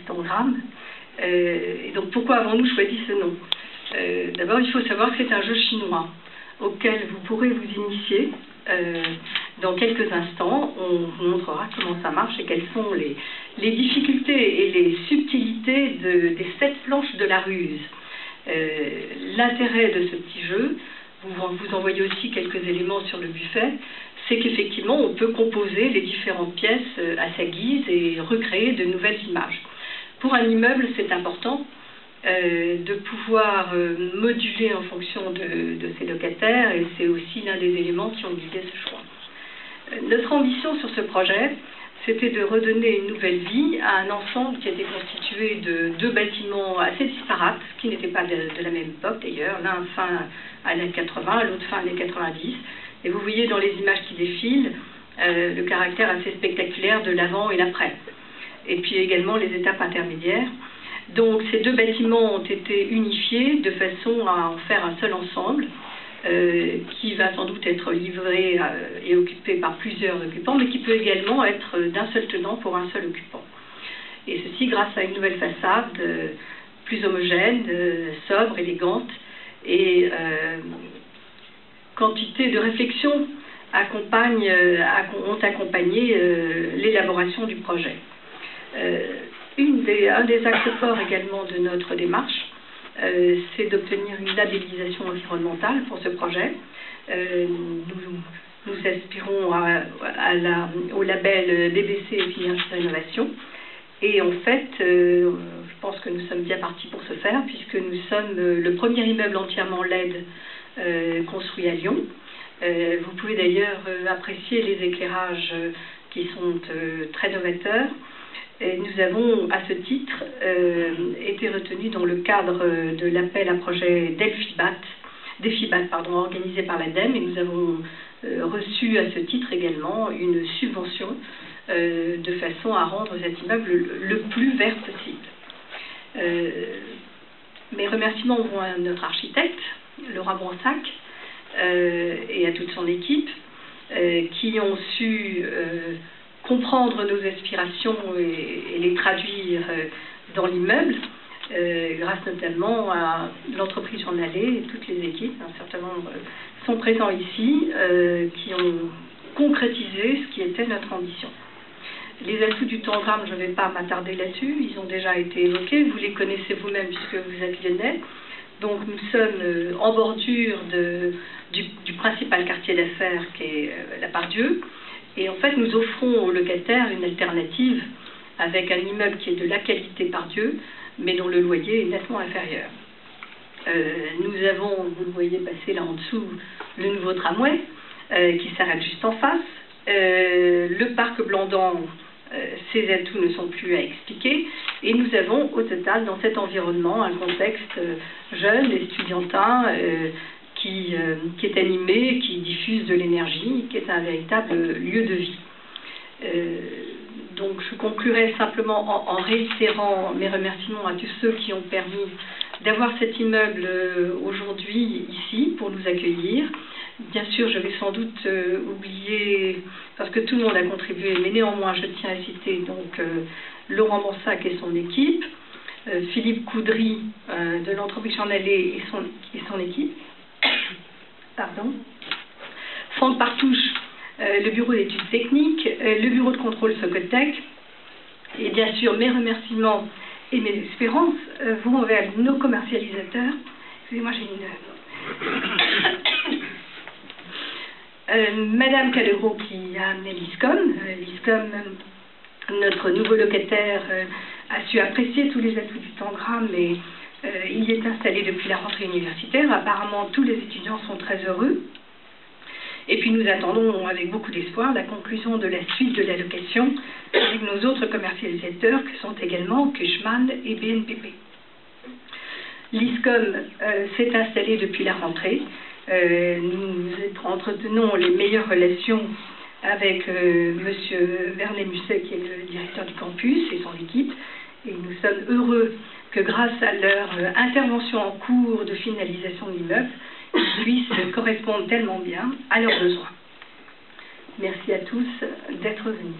Tangram. Et donc pourquoi avons-nous choisi ce nom? D'abord, il faut savoir que c'est un jeu chinois auquel vous pourrez vous initier dans quelques instants. On vous montrera comment ça marche et quelles sont les difficultés et les subtilités des 7 planches de la ruse. L'intérêt de ce petit jeu, vous envoyez aussi quelques éléments sur le buffet, c'est qu'effectivement on peut composer les différentes pièces à sa guise et recréer de nouvelles images. Pour un immeuble, c'est important de pouvoir moduler en fonction de ses locataires, et c'est aussi l'un des éléments qui ont guidé ce choix. Notre ambition sur ce projet, c'était de redonner une nouvelle vie à un ensemble qui était constitué de 2 bâtiments assez disparates, qui n'étaient pas de la même époque d'ailleurs, l'un fin années 80, l'autre fin années 90. Et vous voyez dans les images qui défilent le caractère assez spectaculaire de l'avant et l'après. Et puis également les étapes intermédiaires. Donc ces 2 bâtiments ont été unifiés de façon à en faire un seul ensemble, qui va sans doute être livré et occupé par plusieurs occupants, mais qui peut également être d'un seul tenant pour un seul occupant. Et ceci grâce à une nouvelle façade plus homogène, sobre, élégante, et quantité de réflexions ont accompagné l'élaboration du projet. Un des axes forts également de notre démarche, c'est d'obtenir une labellisation environnementale pour ce projet. Nous aspirons au label BBC et Synergie Rénovation. Et en fait, je pense que nous sommes bien partis pour ce faire, puisque nous sommes le premier immeuble entièrement LED construit à Lyon. Vous pouvez d'ailleurs apprécier les éclairages qui sont très novateurs. Et nous avons, à ce titre, été retenus dans le cadre de l'appel à projet DEFIBAT, organisé par l'ADEME, et nous avons reçu à ce titre également une subvention de façon à rendre cet immeuble le plus vert possible. Mes remerciements vont à notre architecte, Laura Bronsac, et à toute son équipe, qui ont su comprendre nos aspirations et les traduire dans l'immeuble, grâce notamment à l'entreprise Journalais et toutes les équipes. Un certain nombre sont présents ici, qui ont concrétisé ce qui était notre ambition. Les atouts du Tangram, je ne vais pas m'attarder là-dessus, ils ont déjà été évoqués, vous les connaissez vous-même puisque vous êtes lyonnais. Donc nous sommes en bordure du principal quartier d'affaires qui est la Part-Dieu. Et en fait, nous offrons aux locataires une alternative avec un immeuble qui est de la qualité Part-Dieu, mais dont le loyer est nettement inférieur. Nous avons, vous le voyez passer là en dessous, le nouveau tramway qui s'arrête juste en face. Le parc Blandan, ses atouts ne sont plus à expliquer. Et nous avons au total dans cet environnement un contexte jeune, estudiantin, qui est animé, qui diffuse de l'énergie, qui est un véritable lieu de vie. Donc je conclurai simplement en réitérant mes remerciements à tous ceux qui ont permis d'avoir cet immeuble aujourd'hui ici pour nous accueillir. Bien sûr, je vais sans doute oublier, parce que tout le monde a contribué, mais néanmoins je tiens à citer donc Laurent Bronsac et son équipe, Philippe Coudry de l'entreprise Journalais et son équipe, pardon, Franck Partouche, le bureau d'études techniques, le bureau de contrôle Socotec, et bien sûr mes remerciements et mes espérances vont vers nos commercialisateurs. Excusez-moi, j'ai Madame Callegros qui a amené l'ISCOM. L'ISCOM, notre nouveau locataire, a su apprécier tous les atouts du Tangram, mais il est installé depuis la rentrée universitaire. Apparemment, tous les étudiants sont très heureux. Et puis nous attendons avec beaucoup d'espoir la conclusion de la suite de la location avec nos autres commercialisateurs que sont également Cushman et BNPP. L'ISCOM s'est installé depuis la rentrée. Nous entretenons les meilleures relations avec Monsieur Vernet Musset, qui est le directeur du campus, et son équipe. Et nous sommes heureux que grâce à leur intervention en cours de finalisation de l'immeuble, ils puissent correspondre tellement bien à leurs besoins. Merci à tous d'être venus.